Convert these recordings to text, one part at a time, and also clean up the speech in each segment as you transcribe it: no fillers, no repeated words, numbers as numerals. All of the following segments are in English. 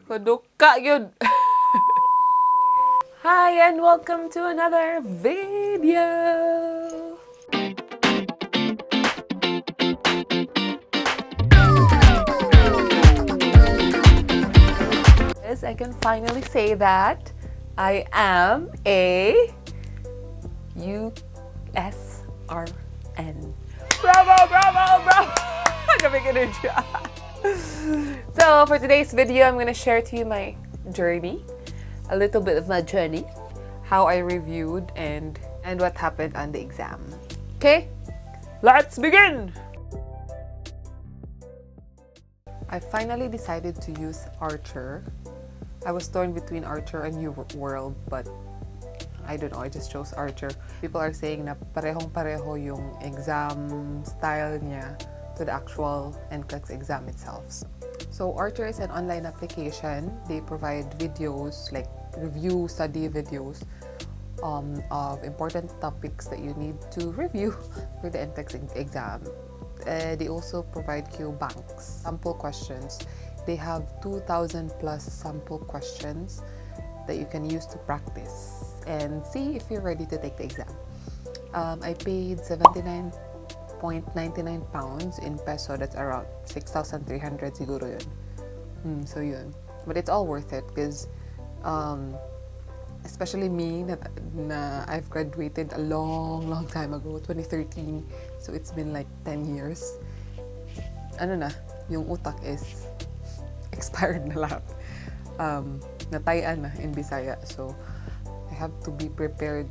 Paduka yun. Hi and welcome to another video. Yes, I can finally say that I am a USRN. Bravo, bravo, bravo! Big energy. So for today's video, I'm gonna share to you my journey, a little bit of my journey, how I reviewed and what happened on the exam. Okay, let's begin. I finally decided to use Archer. I was torn between Archer and New World, but I don't know, I just chose Archer. People are saying na parehong-pareho yung exam style niya to the actual NCLEX exam itself. So Archer is an online application. They provide videos, like review study videos of important topics that you need to review for the NCLEX exam. They also provide Q banks, sample questions. They have 2,000 plus sample questions that you can use to practice and see if you're ready to take the exam. I paid 79.99 pounds in peso. That's around 6,300 siguro yun. So yun. But it's all worth it because especially me na I've graduated a long time ago, 2013. So it's been like 10 years. Ano na, yung utak is expired na lahat. Natayan na in Bisaya. So I have to be prepared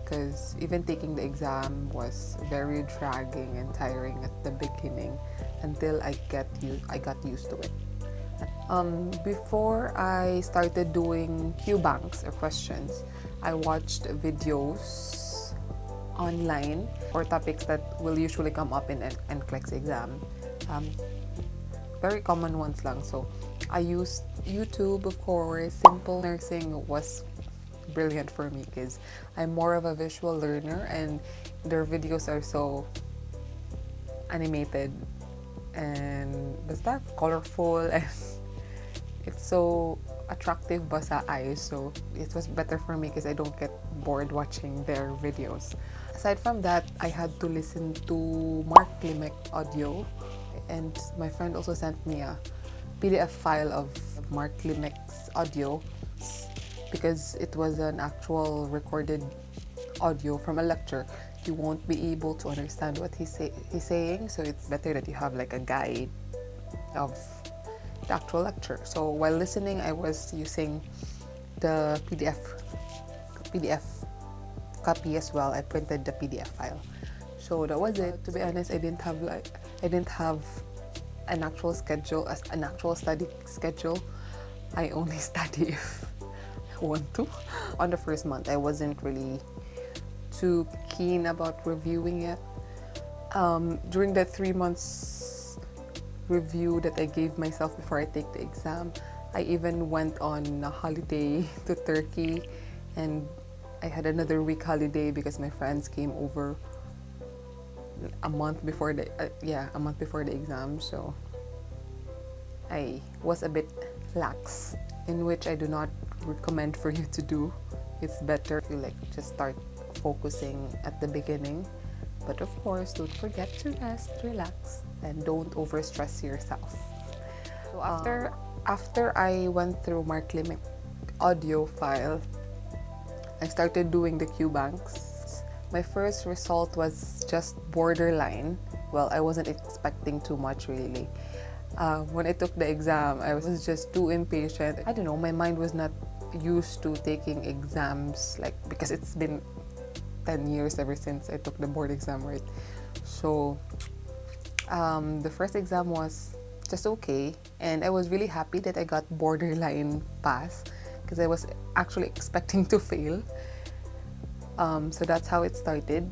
because even taking the exam was very dragging and tiring at the beginning until I got used to it. Before I started doing Q banks or questions, I watched videos online for topics that will usually come up in NCLEX exam. Very common ones lang. So I used YouTube, of course. Simple Nursing was brilliant for me because I'm more of a visual learner and their videos are so animated and basta colorful and it's so attractive ba sa eyes, so it was better for me because I don't get bored watching their videos. Aside from that, I had to listen to Mark Klimek audio, and my friend also sent me a PDF file of Mark Klimek's audio because it was an actual recorded audio from a lecture. You won't be able to understand what he's saying, so it's better that you have like a guide of the actual lecture. So while listening, I was using the PDF copy as well. I printed the PDF file. So that was it. To be honest, I didn't have an actual schedule, an actual study schedule. I only study if I want to. On the first month, I wasn't really too keen about reviewing it. During the 3 months review that I gave myself before I take the exam, I even went on a holiday to Turkey, and I had another week holiday because my friends came over a month before the exam. So I was a bit lax, in which I do not recommend for you to do. It's better if you just start focusing at the beginning, but of course don't forget to rest, relax, and don't overstress yourself. So after I went through Mark Klimek audio file, I started doing the Q banks. My first result was just borderline. Well, I wasn't expecting too much really. When I took the exam, I was just too impatient. I don't know, my mind was not used to taking exams because it's been 10 years ever since I took the board exam, right? So the first exam was just okay, and I was really happy that I got borderline pass because I was actually expecting to fail. So that's how it started.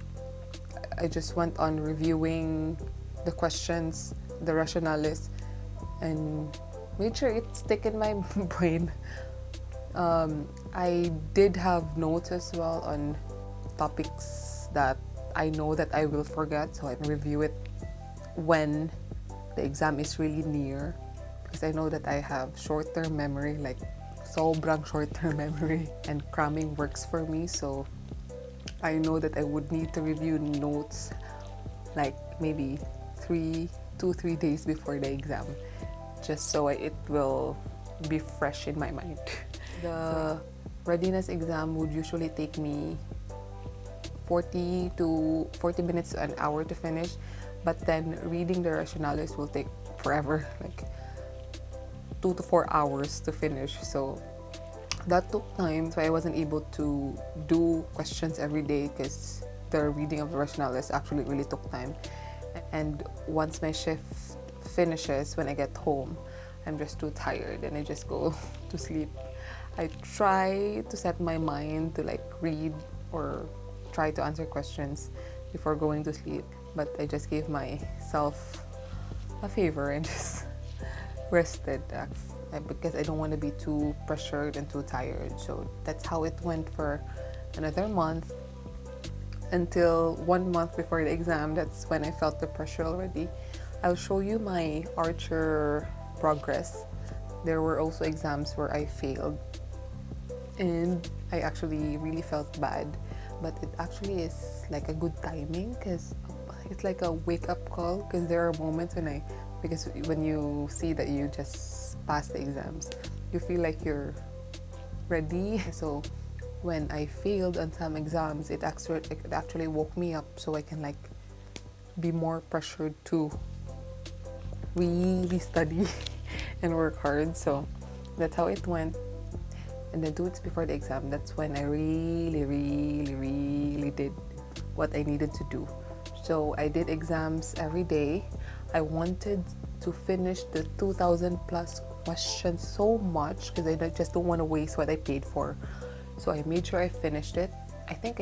I just went on reviewing the questions, the rationales, and made sure it stick in my brain. I did have notes as well on topics that I know that I will forget, so I review it when the exam is really near, because I know that I have short-term memory, like sobrang short-term memory, and cramming works for me. So I know that I would need to review notes like maybe 3 days before the exam, just so it will be fresh in my mind. The readiness exam would usually take me 40 minutes to an hour to finish, but then reading the rationales will take forever, like 2 to 4 hours to finish. So that took time, so I wasn't able to do questions every day because the reading of the rationales actually really took time. And once my shift finishes, when I get home, I'm just too tired and I just go to sleep. I try to set my mind to like read or try to answer questions before going to sleep, but I just gave myself a favor and just rested because I don't want to be too pressured and too tired. So that's how it went for another month, until 1 month before the exam. That's when I felt the pressure already. I'll show you my archer progress. There were also exams where I failed and I actually really felt bad, but it actually is like a good timing, because it's like a wake-up call, because there are moments because when you see that you just passed the exams, you feel like you're ready. So when I failed on some exams, it actually woke me up, so I can like be more pressured to really study and work hard. So that's how it went. And then 2 weeks before the exam, that's when I really did what I needed to do. So I did exams every day. I wanted to finish the 2,000 plus questions so much because I just don't want to waste what I paid for. So I made sure I finished it. I think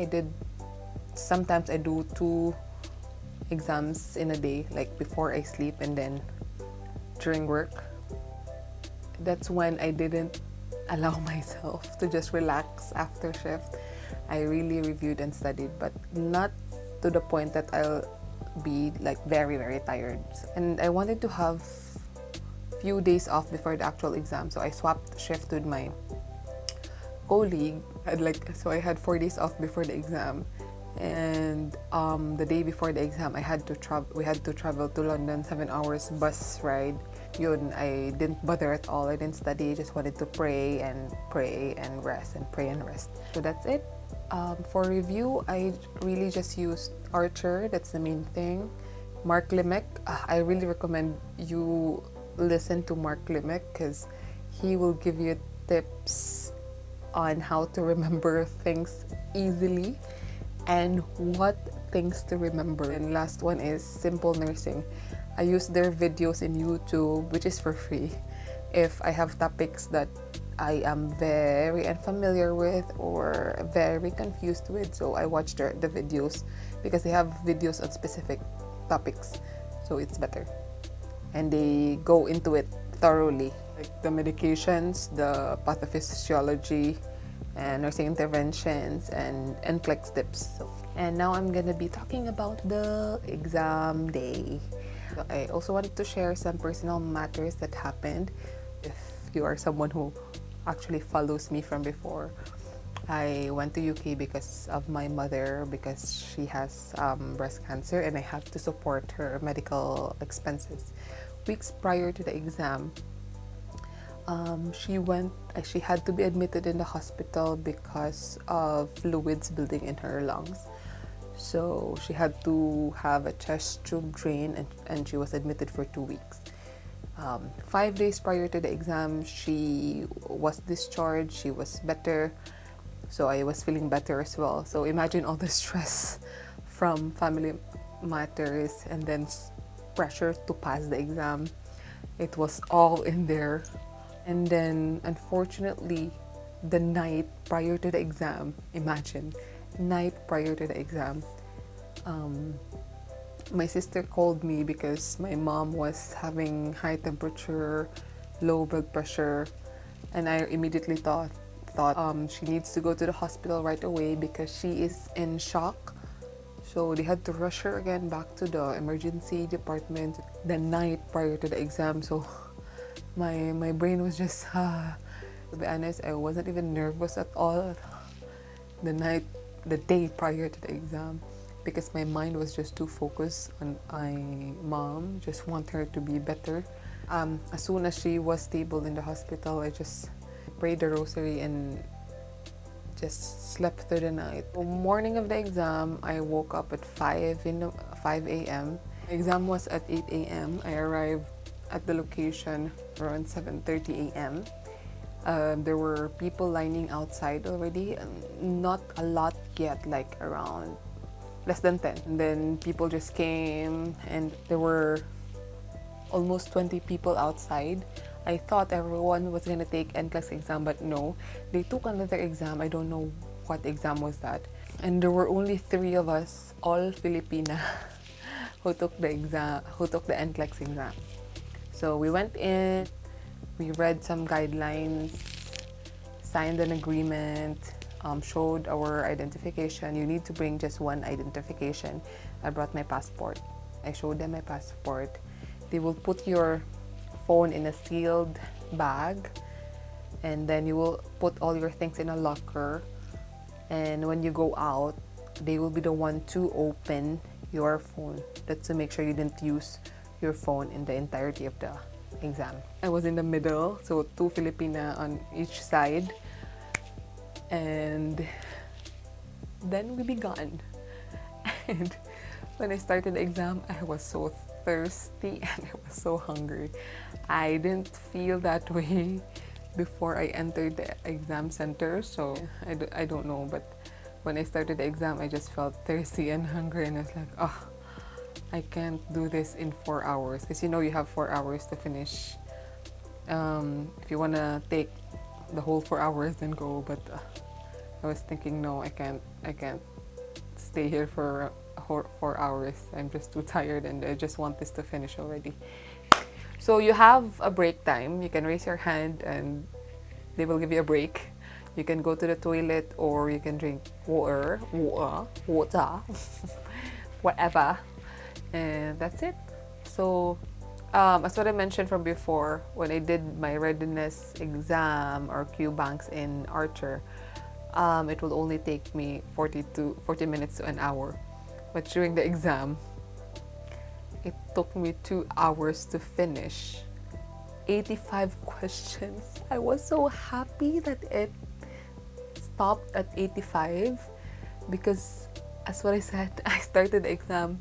sometimes I do 2 exams in a day, like before I sleep and then during work. That's when I didn't allow myself to just relax after shift. I really reviewed and studied, but not to the point that I'll be like very tired. And I wanted to have few days off before the actual exam, so I swapped shift with my colleague. So I had 4 days off before the exam, and the day before the exam we had to travel to London, 7 hours bus ride. Yun, I didn't bother at all. I didn't study. I just wanted to pray and rest and pray and rest. So that's it. For review, I really just used Archer. That's the main thing. Mark Limek, I really recommend you listen to Mark Limek because he will give you tips on how to remember things easily and what things to remember. And last one is Simple Nursing. I use their videos in YouTube, which is for free, if I have topics that I am very unfamiliar with or very confused with. So I watch the videos because they have videos on specific topics, so it's better. And they go into it thoroughly, like the medications, the pathophysiology, and nursing interventions, and NCLEX tips. And now I'm gonna be talking about the exam day. I also wanted to share some personal matters that happened. If you are someone who actually follows me from before, I went to UK because of my mother, because she has breast cancer and I have to support her medical expenses. Weeks prior to the exam, she had to be admitted in the hospital because of fluids building in her lungs. So she had to have a chest tube drain, and she was admitted for 2 weeks. 5 days prior to the exam, she was discharged. She was better, so I was feeling better as well. So imagine all the stress from family matters and then pressure to pass the exam. It was all in there. And then unfortunately, the night prior to the exam, my sister called me because my mom was having high temperature, low blood pressure, and I immediately thought she needs to go to the hospital right away because she is in shock. So they had to rush her again back to the emergency department the night prior to the exam. So my brain was just, to be honest, I wasn't even nervous at all the day prior to the exam, because my mind was just too focused on my mom. Just want her to be better. As soon as she was stable in the hospital, I just prayed the rosary and just slept through the night. The morning of the exam, I woke up at 5 a.m. The exam was at 8 a.m. I arrived at the location around 7:30 a.m. There were people lining outside already, not a lot yet, like around less than 10. And then people just came, and there were almost 20 people outside. I thought everyone was going to take NCLEX exam, but no. They took another exam. I don't know what exam was that. And there were only 3 of us, all Filipina, who took the NCLEX exam. So we went in, we read some guidelines, signed an agreement, showed our identification. You need to bring just one identification. I brought my passport. I showed them my passport. They will put your phone in a sealed bag, and then you will put all your things in a locker. And when you go out, they will be the one to open your phone. That's to make sure you didn't use your phone in the entirety of the exam. I was in the middle, so 2 Filipina on each side. And then we began. And when I started the exam, I was so thirsty and I was so hungry. I didn't feel that way before I entered the exam center, so I don't know, but when I started the exam, I just felt thirsty and hungry, and I was like, oh, I can't do this in 4 hours, because you have 4 hours to finish. If you want to take the whole 4 hours, then go, but I was thinking, no, I can't stay here for 4 hours. I'm just too tired, and I just want this to finish already. So you have a break time. You can raise your hand and they will give you a break. You can go to the toilet, or you can drink water, whatever, and that's it. So as what I mentioned from before, when I did my readiness exam or Q banks in Archer, it will only take me 40 minutes to an hour. But during the exam, it took me 2 hours to finish 85 questions. I was so happy that it stopped at 85, because as what I said, I started the exam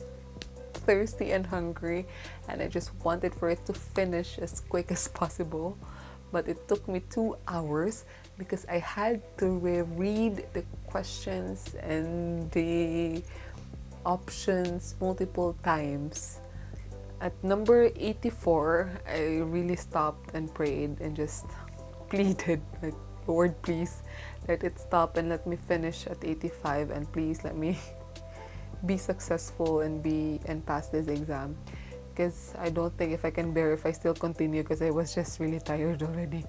thirsty and hungry, and I just wanted for it to finish as quick as possible. But it took me 2 hours because I had to reread the questions and the options multiple times. At number 84, I really stopped and prayed and just pleaded, like, Lord, please let it stop and let me finish at 85, and please let me be successful and pass this exam, because I don't think if I can bear if I still continue, because I was just really tired already.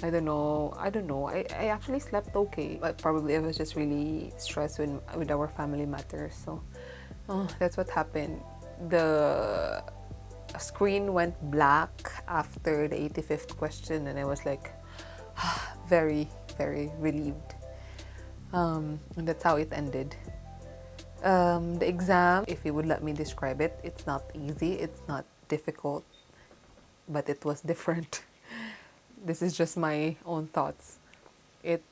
I don't know. I actually slept okay, but probably I was just really stressed with our family matters. So that's what happened. The screen went black after the 85th question, and I was like very, very relieved. And that's how it ended. The exam, if you would let me describe it, it's not easy, it's not difficult, but it was different. This is just my own thoughts. It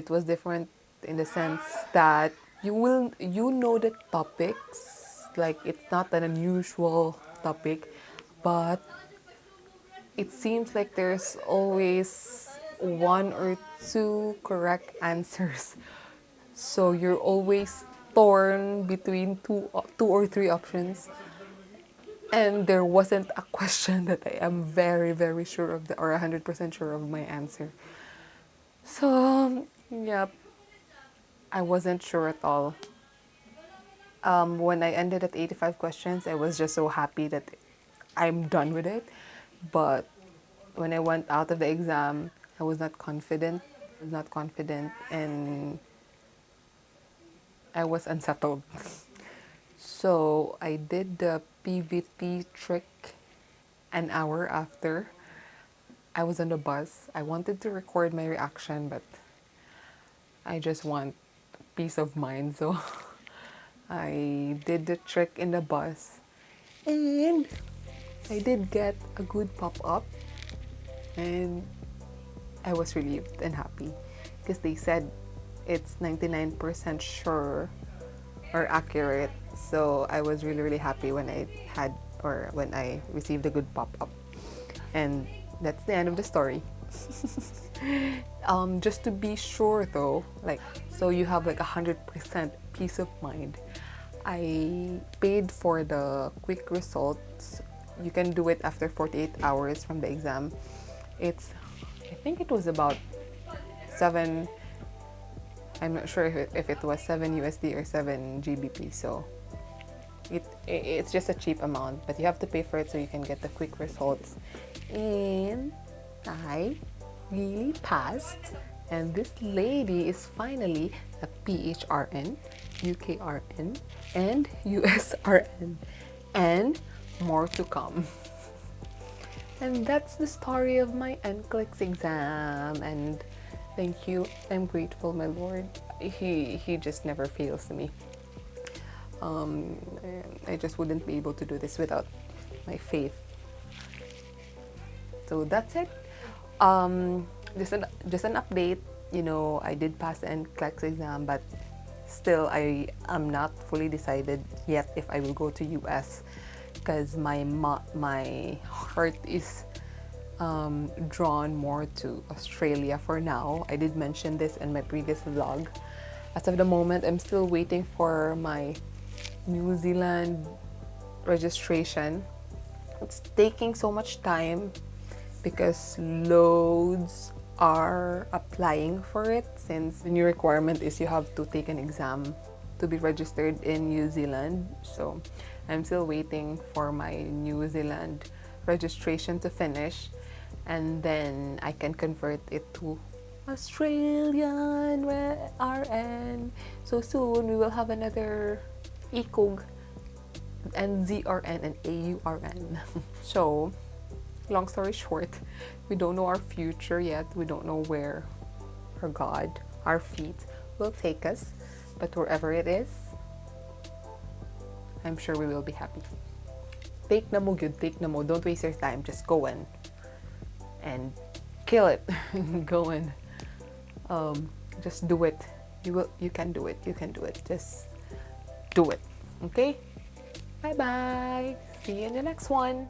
was different in the sense that you know the topics, like it's not an unusual topic, but it seems like there's always 1 or 2 correct answers. So you're always torn between two or 3 options. And there wasn't a question that I am very, very sure of or 100% sure of my answer. So, yep, I wasn't sure at all. When I ended at 85 questions, I was just so happy that I'm done with it. But when I went out of the exam, I was not confident. And I was unsettled. So I did the PVT trick an hour after. I was on the bus. I wanted to record my reaction, but I just want peace of mind. So I did the trick in the bus. And I did get a good pop-up. And I was relieved and happy because they said it's 99% sure or accurate. So I was really, really happy when I had or when I received a good pop-up. And that's the end of the story. Just to be sure though, like, so you have like 100% peace of mind. I paid for the quick results. You can do it after 48 hours from the exam. I think it was about 7, I'm not sure if it was 7 USD or 7 GBP. So it's just a cheap amount, but you have to pay for it so you can get the quick results. And I really passed, and this lady is finally a PHRN, UKRN, and USRN, and more to come. And that's the story of my NCLEX exam, and thank you. I'm grateful, my Lord. He just never fails me. I just wouldn't be able to do this without my faith. So that's it. Just an update. You know, I did pass the NCLEX exam, but still I am not fully decided yet if I will go to US because my heart is drawn more to Australia for now. I did mention this in my previous vlog. As of the moment, I'm still waiting for my New Zealand registration. It's taking so much time because loads are applying for it, since the new requirement is you have to take an exam to be registered in New Zealand. So I'm still waiting for my New Zealand registration to finish, and then I can convert it to Australian RN. So soon we will have another ECOG and ZRN and AURN. So long story short, we don't know our future yet. We don't know where our God, our feet will take us, but wherever it is, I'm sure we will be happy. Take na mo good, take na mo. Don't waste your time. Just go in and kill it. Go in. Just do it. You can do it. You can do it. Just do it. Okay? Bye bye. See you in the next one.